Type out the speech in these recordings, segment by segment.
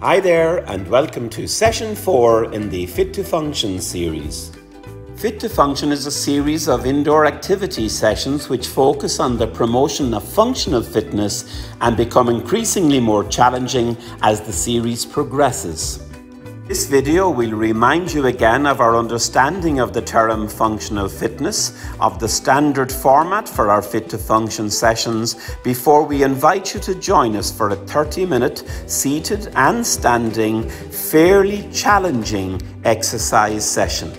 Hi there and welcome to session 4 in the Fit to Function series. Fit to Function is a series of indoor activity sessions which focus on the promotion of functional fitness and become increasingly more challenging as the series progresses. This video will remind you again of our understanding of the term functional fitness, of the standard format for our Fit to Function sessions, before we invite you to join us for a 30-minute seated and standing, fairly challenging exercise session.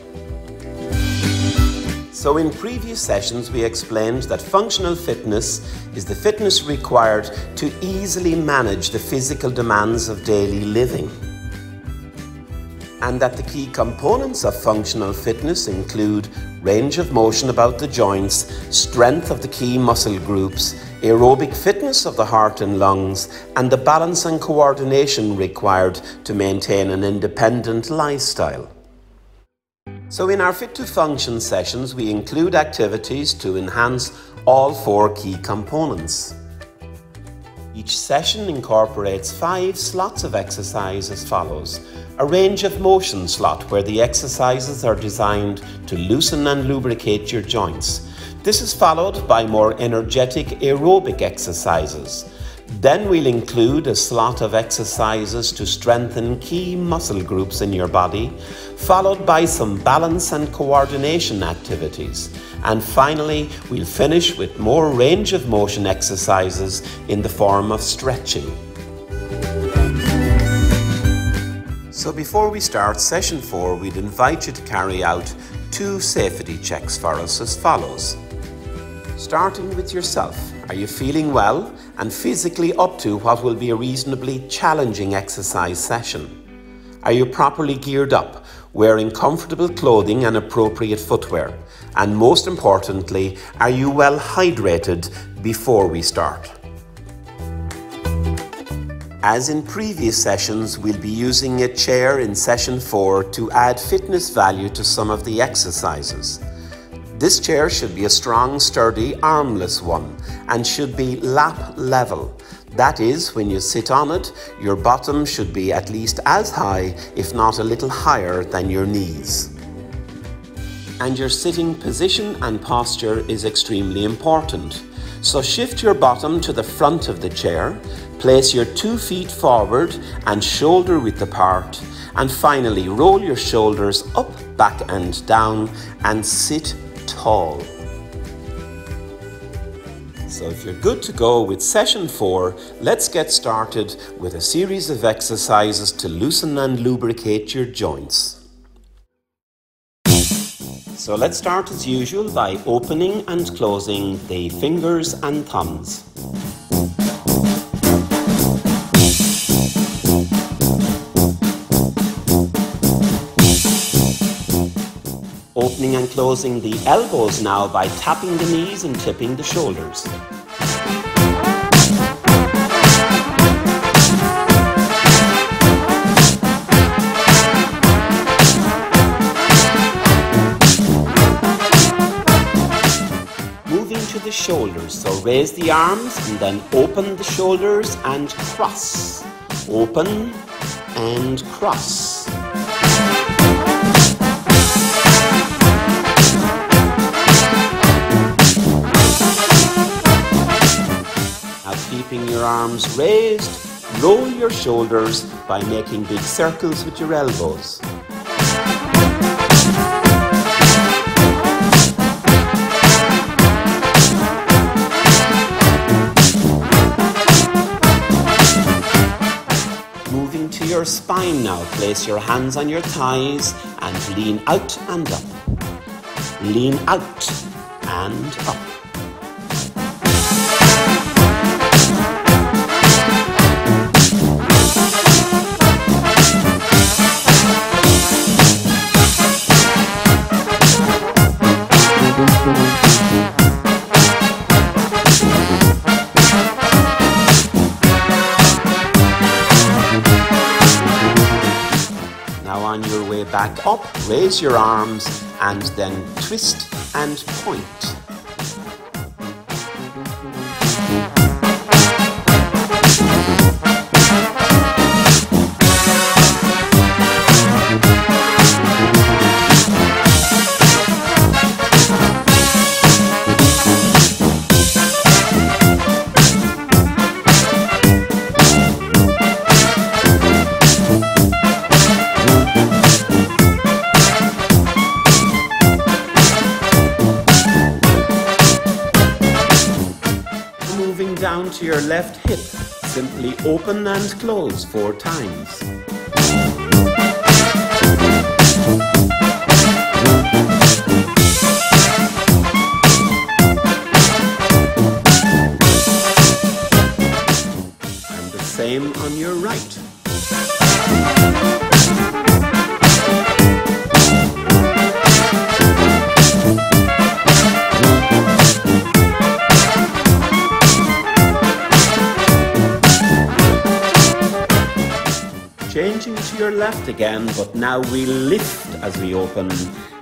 So in previous sessions we explained that functional fitness is the fitness required to easily manage the physical demands of daily living, and that the key components of functional fitness include range of motion about the joints, strength of the key muscle groups, aerobic fitness of the heart and lungs, and the balance and coordination required to maintain an independent lifestyle. So in our Fit to Function sessions, we include activities to enhance all 4 key components. Each session incorporates 5 slots of exercise as follows. A range of motion slot where the exercises are designed to loosen and lubricate your joints. This is followed by more energetic aerobic exercises. Then we'll include a slot of exercises to strengthen key muscle groups in your body, followed by some balance and coordination activities. And finally, we'll finish with more range of motion exercises in the form of stretching. So before we start session 4, we'd invite you to carry out 2 safety checks for us as follows. Starting with yourself, are you feeling well and physically up to what will be a reasonably challenging exercise session? Are you properly geared up, wearing comfortable clothing and appropriate footwear? And most importantly, are you well hydrated before we start? As in previous sessions, we'll be using a chair in session 4 to add fitness value to some of the exercises. This chair should be a strong, sturdy, armless one and should be lap level. That is, when you sit on it, your bottom should be at least as high, if not a little higher, than your knees. And your sitting position and posture is extremely important. So shift your bottom to the front of the chair, place your 2 feet forward and shoulder width apart, and finally roll your shoulders up, back and down and sit tall. So if you're good to go with session 4, let's get started with a series of exercises to loosen and lubricate your joints. So let's start as usual by opening and closing the fingers and thumbs. Opening and closing the elbows now by tapping the knees and tipping the shoulders. Moving to the shoulders, so raise the arms and then open the shoulders and cross. Open and cross. Keeping your arms raised, roll your shoulders by making big circles with your elbows. Moving to your spine now, place your hands on your thighs and lean out and up. Lean out and up. Now on your way back up, raise your arms and then twist and point. down to your left hip. Simply open and close 4 times. And the same on your right. Changing to your left again, but now we lift as we open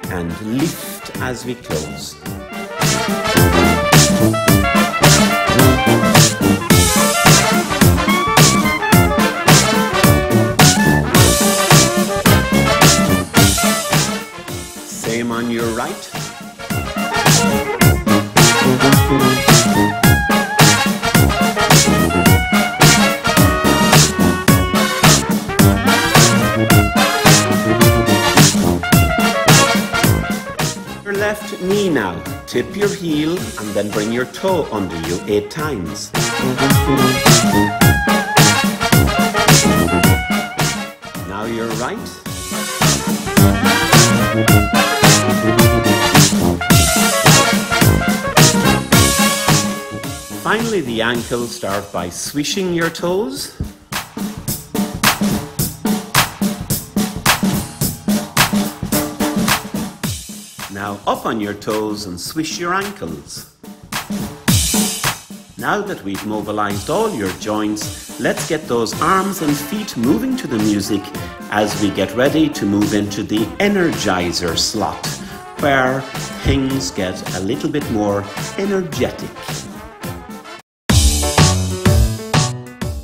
and lift as we close. Same on your right. Your left knee now. Tip your heel and then bring your toe under you 8 times. Now your right. Finally, the ankles. Start by swishing your toes. Now up on your toes and swish your ankles. Now that we've mobilized all your joints, let's get those arms and feet moving to the music as we get ready to move into the energizer slot, where things get a little bit more energetic.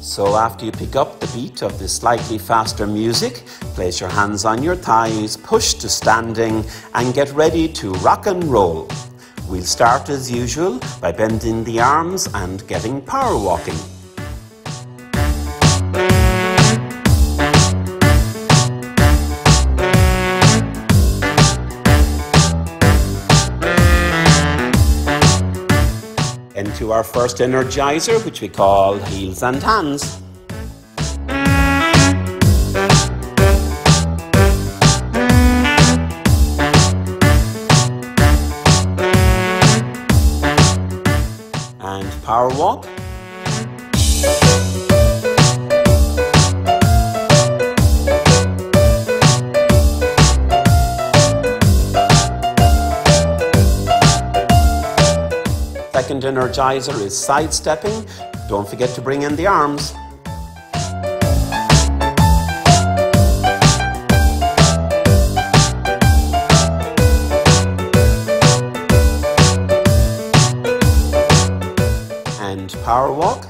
So after you pick up the beat of the slightly faster music, place your hands on your thighs, push to standing, and get ready to rock and roll. We'll start as usual by bending the arms and getting power walking. Into our first energizer, which we call heels and hands. And power walk. Second energizer is sidestepping. Don't forget to bring in the arms. And power walk.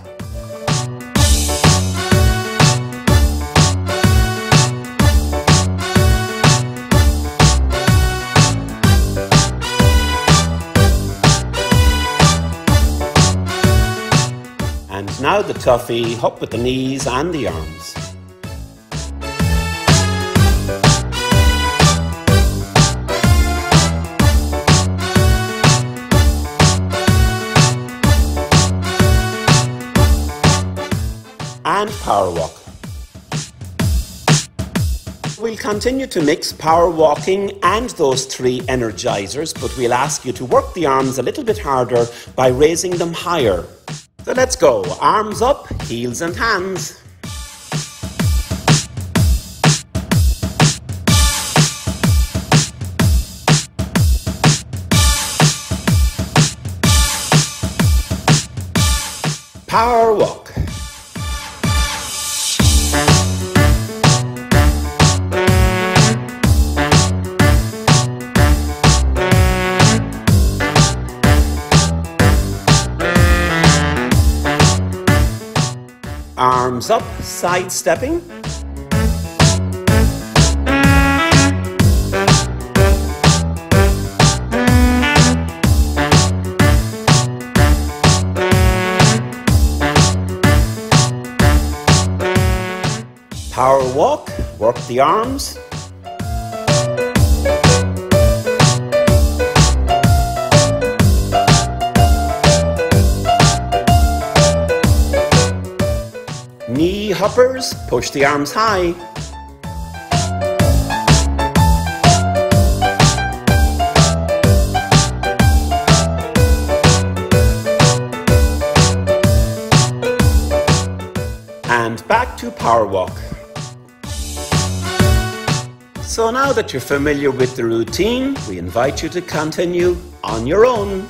And now the toughie, up with the knees and the arms. And power walk. We'll continue to mix power walking and those 3 energizers, but we'll ask you to work the arms a little bit harder by raising them higher. So let's go. Arms up, heels and hands. Power walk. Arms up, sidestepping. Power walk, work the arms. hoppers, push the arms high. And back to power walk. So now that you're familiar with the routine, we invite you to continue on your own.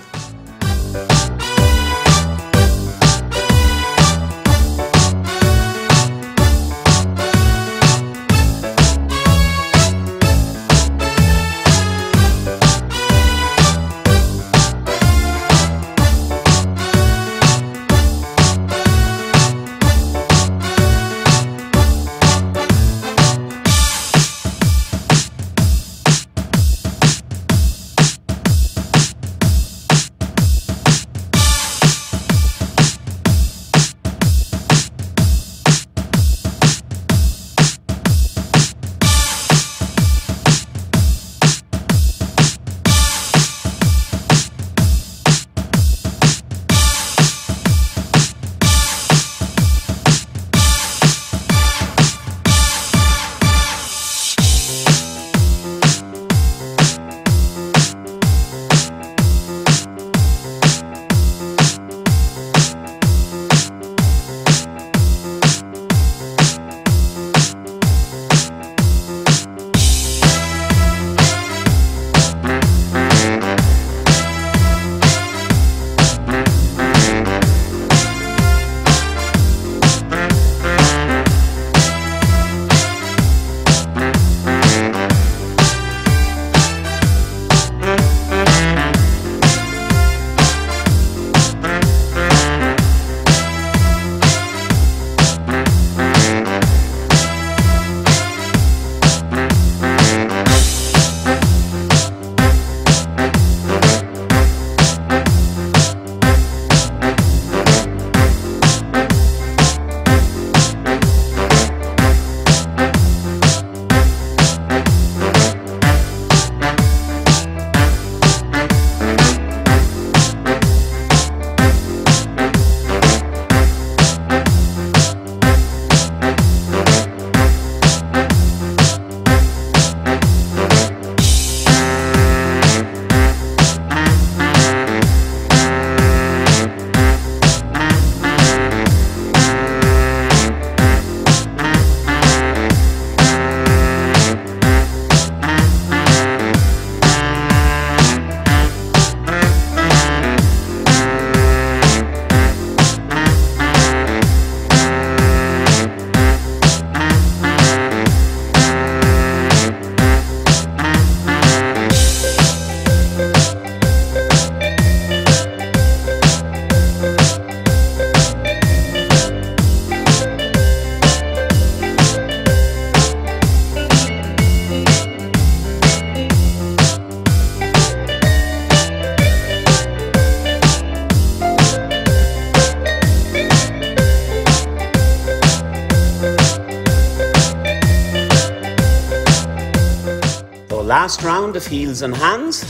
Last round of heels and hands.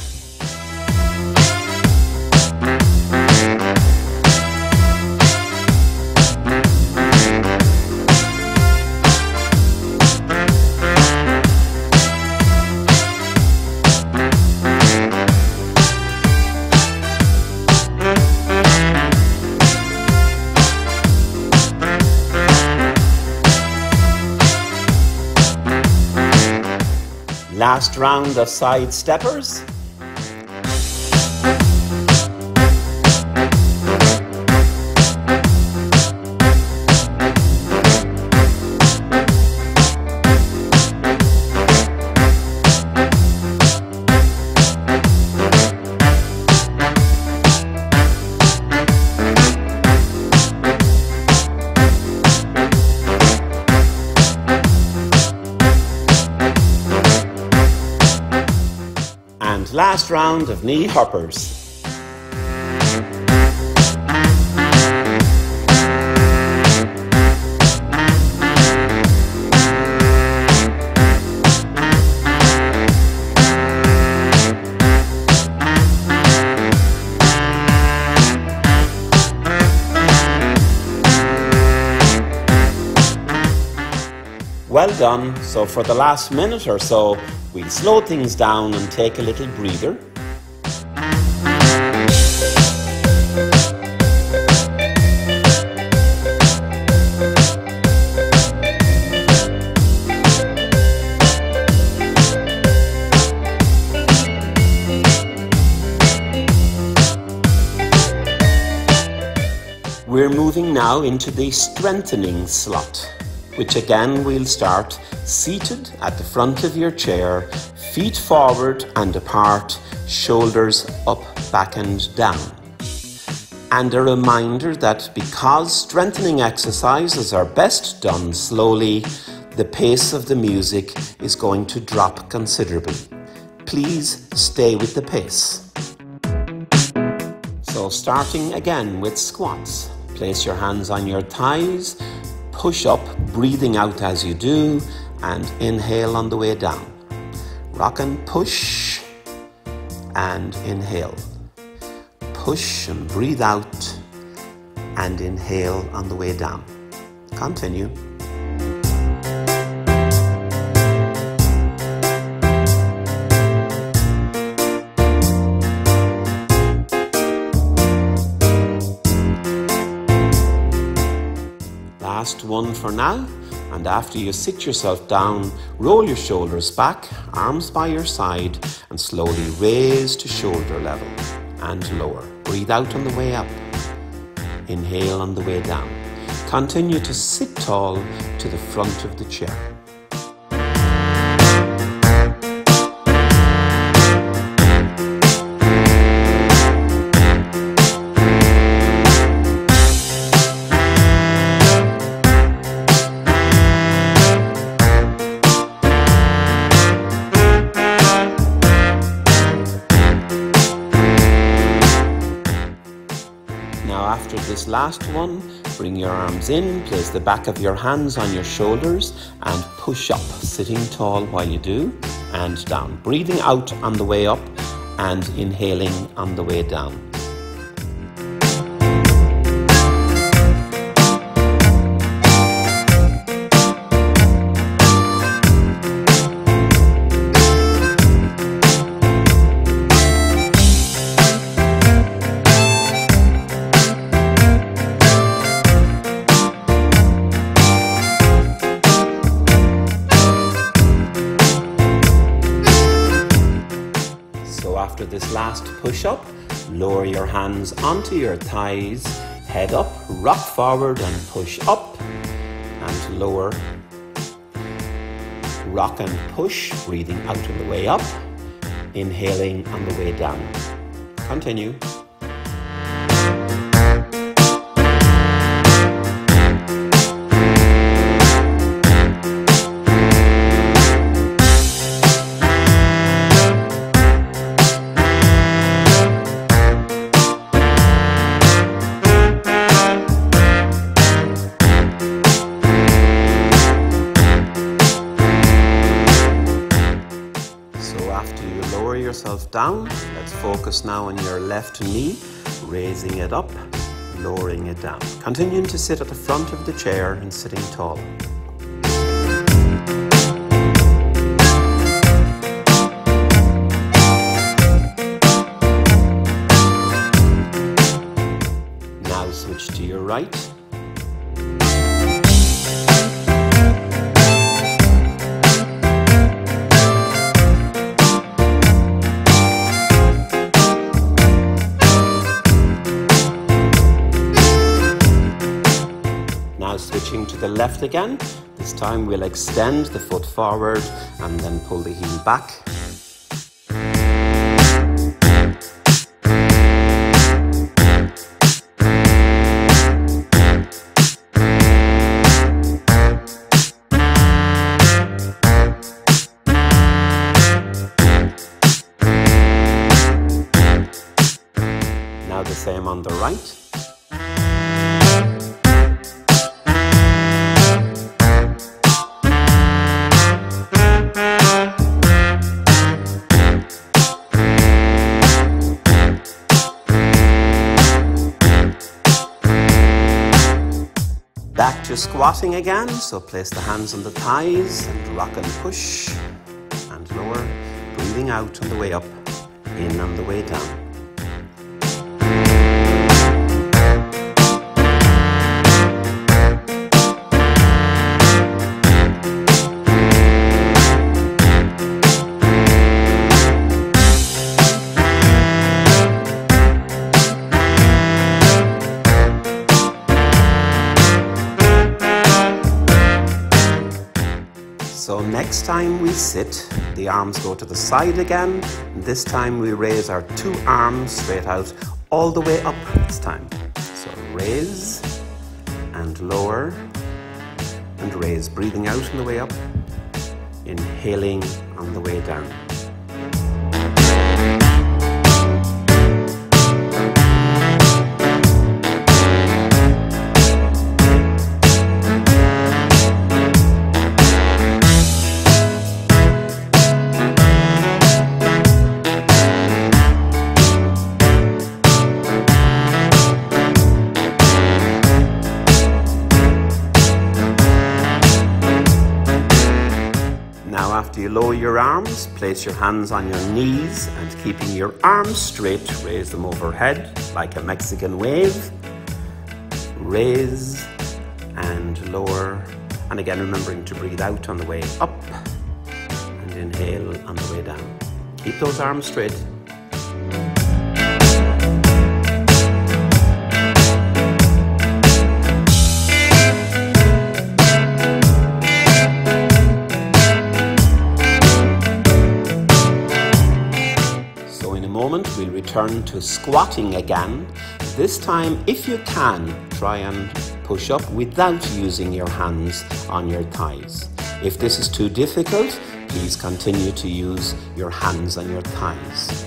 Last round of side steppers. Last round of knee hoppers. done. So for the last minute or so, we'll slow things down and take a little breather. We're moving now into the strengthening slot, which again we'll start seated at the front of your chair, feet forward and apart, shoulders up, back and down. And a reminder that because strengthening exercises are best done slowly, the pace of the music is going to drop considerably. Please stay with the pace. So starting again with squats. Place your hands on your thighs, push up, breathing out as you do, and inhale on the way down. Rock and push, and inhale. Push and breathe out, and inhale on the way down. Continue. Last one for now, and after you sit yourself down, roll your shoulders back, arms by your side, and slowly raise to shoulder level and lower. Breathe out on the way up. Inhale on the way down. Continue to sit tall to the front of the chair. After this last one, bring your arms in, place the back of your hands on your shoulders and push up, sitting tall while you do, and down. Breathing out on the way up and inhaling on the way down. After this last push-up, lower your hands onto your thighs, head up, rock forward and push up and lower. Rock and push, breathing out on the way up, inhaling on the way down. Continue. Yourself down. Let's focus now on your left knee, raising it up, lowering it down. Continuing to sit at the front of the chair and sitting tall. Now switch to your right. Switching to the left again. This time we'll extend the foot forward and then pull the heel back. Now the same on the right. back to squatting again, so place the hands on the thighs and rock and push and lower, breathing out on the way up, in on the way down. So next time we sit, the arms go to the side again. This time we raise our two arms straight out, all the way up this time. So raise and lower and raise, breathing out on the way up, inhaling on the way down. After you lower your arms, place your hands on your knees and keeping your arms straight, raise them overhead like a Mexican wave. Raise and lower. And again, remembering to breathe out on the way up and inhale on the way down. Keep those arms straight. We'll return to squatting again. This time, if you can, try and push up without using your hands on your thighs. If this is too difficult, please continue to use your hands on your thighs.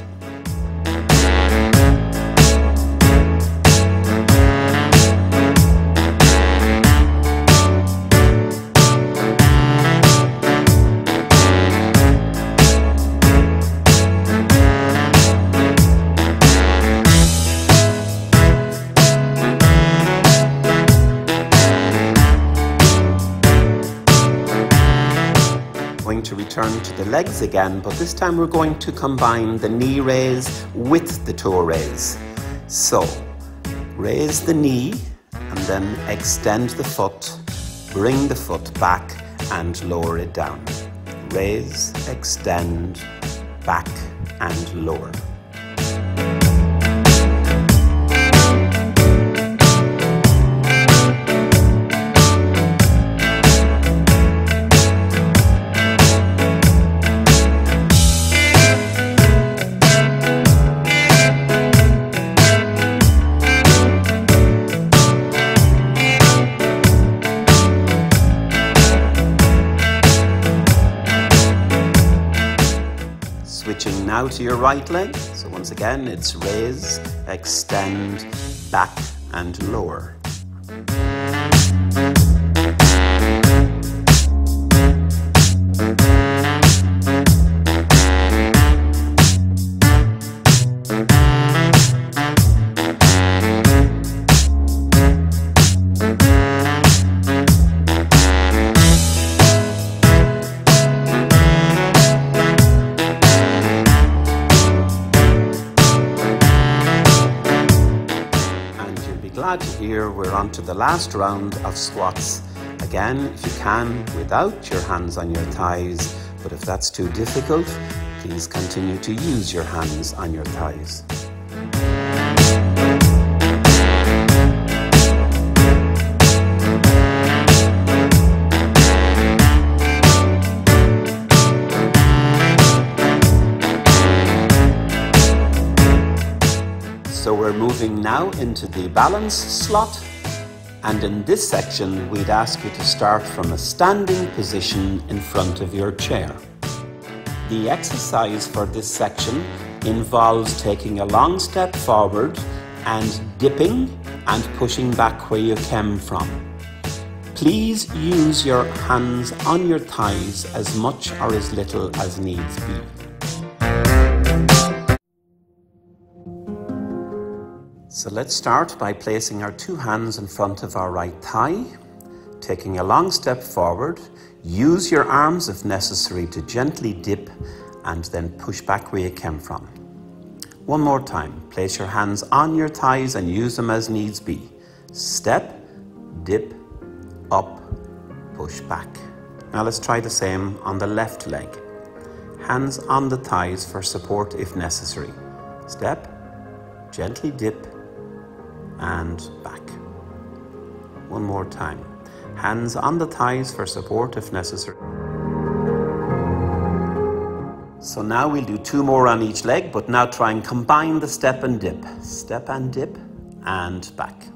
To return to the legs again, but this time we're going to combine the knee raise with the toe raise. So raise the knee and then extend the foot, bring the foot back and lower it down. Raise, extend, back and lower. Switching now to your right leg. So once again, it's raise, extend, back and lower. Glad to hear we're on to the last round of squats. Again, if you can, without your hands on your thighs, but if that's too difficult, please continue to use your hands on your thighs. So we're moving now into the balance slot, and in this section we'd ask you to start from a standing position in front of your chair. The exercise for this section involves taking a long step forward and dipping and pushing back where you came from. Please use your hands on your thighs as much or as little as needs be. So let's start by placing our two hands in front of our right thigh. taking a long step forward. Use your arms if necessary to gently dip and then push back where you came from. One more time. Place your hands on your thighs and use them as needs be. Step, dip, up, push back. Now let's try the same on the left leg. Hands on the thighs for support if necessary. Step, gently dip, and back. One more time. Hands on the thighs for support if necessary. So now we'll do 2 more on each leg, but now try and combine the step and dip. Step and dip, and back.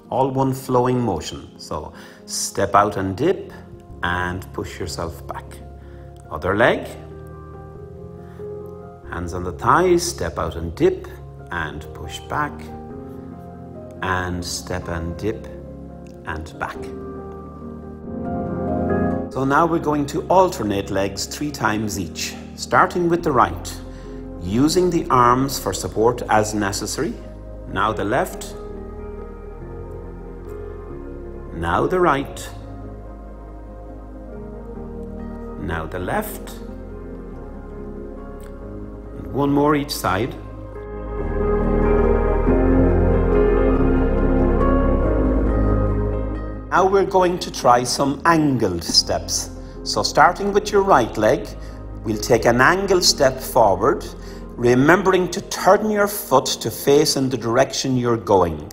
All one flowing motion. So step out and dip, and push yourself back. Other leg. Hands on the thighs, step out and dip, and push back. And step and dip, and back. So now we're going to alternate legs 3 times each, starting with the right, using the arms for support as necessary. Now the left, now the right, now the left, and one more each side. Now we're going to try some angled steps. So starting with your right leg, we'll take an angled step forward, remembering to turn your foot to face in the direction you're going.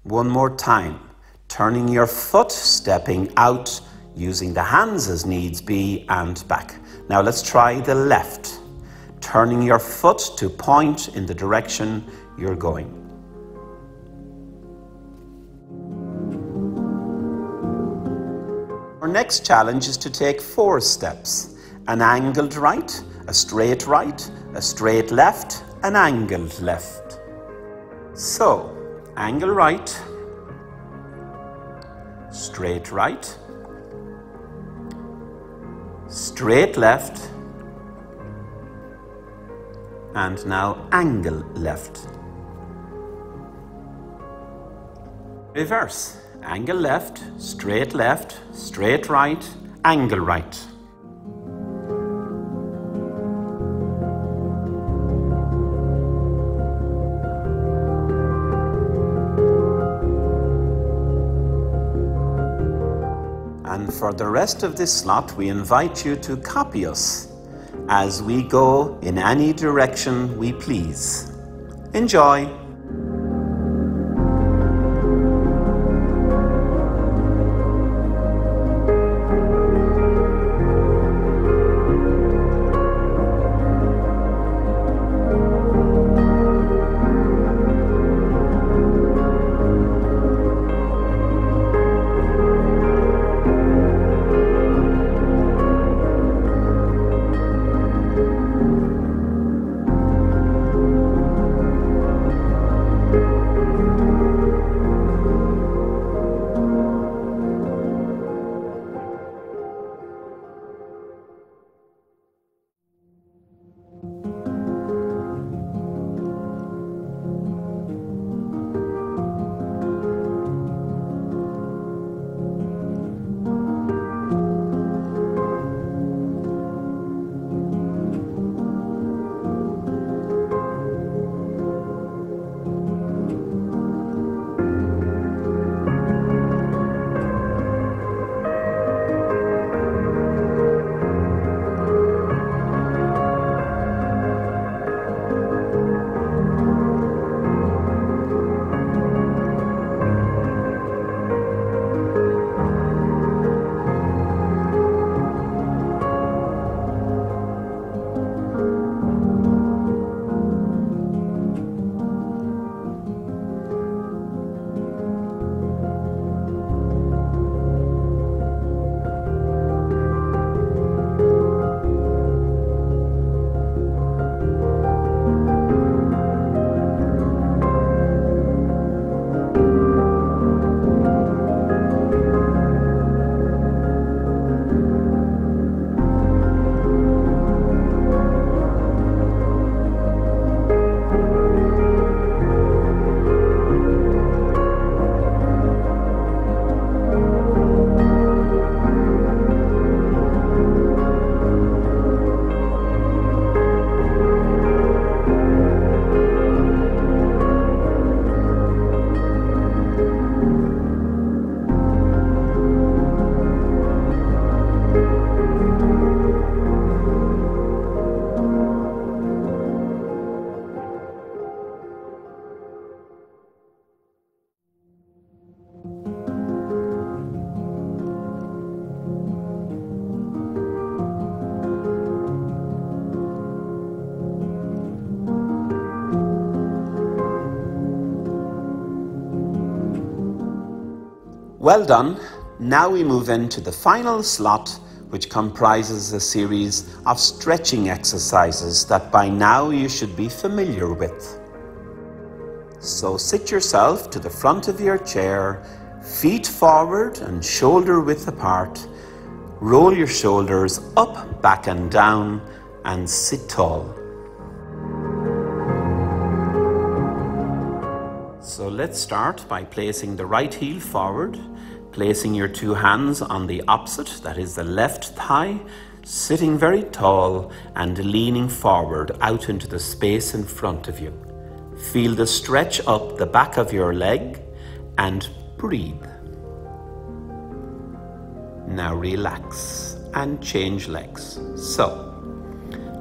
One more time, turning your foot, stepping out, using the hands as needs be, and back. Now let's try the left, turning your foot to point in the direction you're going. Our next challenge is to take 4 steps. An angled right, a straight left, an angled left. So, angle right, straight left, and now angle left. Reverse. Angle left, straight right, angle right. And for the rest of this slot, we invite you to copy us as we go in any direction we please. Enjoy! Well done. Now we move into the final slot, which comprises a series of stretching exercises that by now you should be familiar with. So sit yourself to the front of your chair, feet forward and shoulder width apart. Roll your shoulders up, back and down and sit tall. So let's start by placing the right heel forward, placing your two hands on the opposite, that is the left thigh, sitting very tall and leaning forward out into the space in front of you. Feel the stretch up the back of your leg and breathe. Now relax and change legs. So,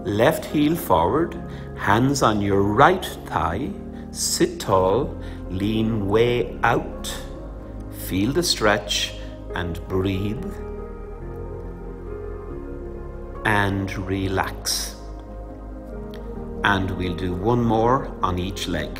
left heel forward, hands on your right thigh, sit tall, lean way out. Feel the stretch and breathe. And relax. And we'll do one more on each leg.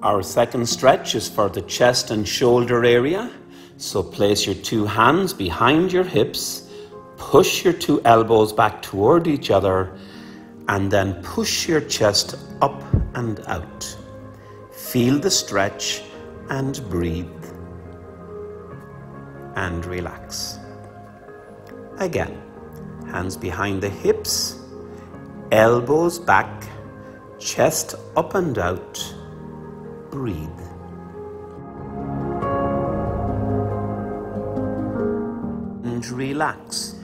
Our second stretch is for the chest and shoulder area. So place your two hands behind your hips, push your two elbows back toward each other, and then push your chest up and out. Feel the stretch and breathe. And relax. Again, hands behind the hips, elbows back, chest up and out. Breathe. And relax.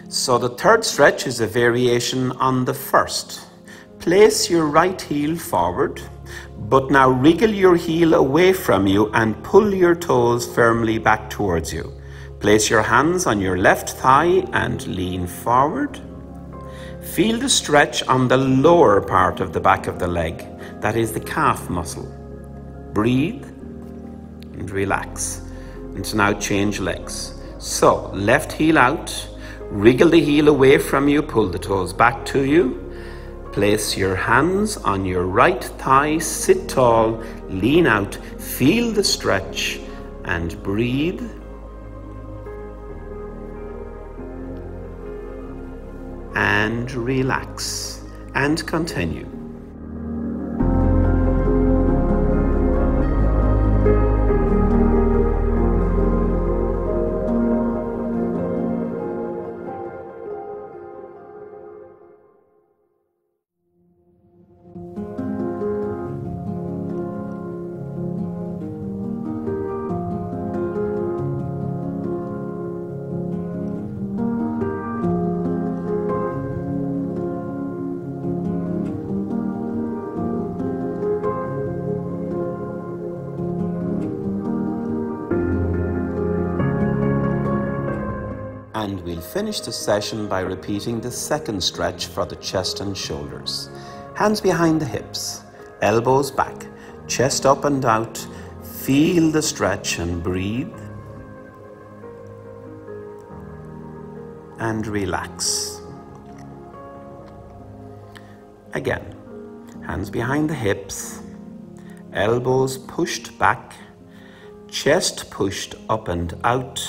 So the third stretch is a variation on the first. Place your right heel forward, but now wriggle your heel away from you and pull your toes firmly back towards you. Place your hands on your left thigh and lean forward. Feel the stretch on the lower part of the back of the leg, that is the calf muscle. Breathe and relax. And now change legs. So, left heel out, wriggle the heel away from you, pull the toes back to you. Place your hands on your right thigh, sit tall, lean out, feel the stretch and breathe. And relax and continue. And we'll finish the session by repeating the second stretch for the chest and shoulders. Hands behind the hips, elbows back, chest up and out. Feel the stretch and breathe. And relax. Again, hands behind the hips, elbows pushed back, chest pushed up and out.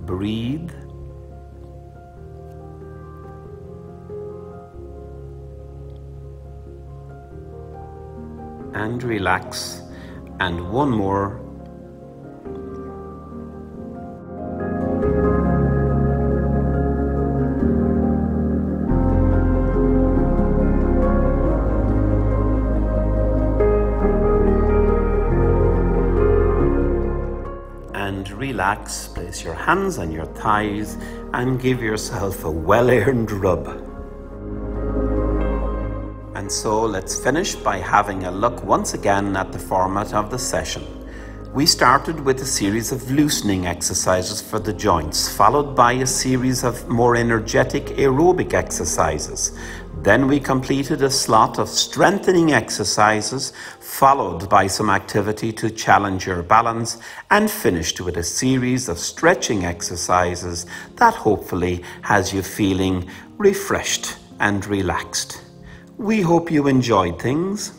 Breathe. And relax. And one more. And relax. Place your hands on your thighs and give yourself a well-earned rub. And so let's finish by having a look once again at the format of the session. We started with a series of loosening exercises for the joints, followed by a series of more energetic aerobic exercises. Then we completed a slot of strengthening exercises, followed by some activity to challenge your balance, and finished with a series of stretching exercises that hopefully has you feeling refreshed and relaxed. We hope you enjoyed things.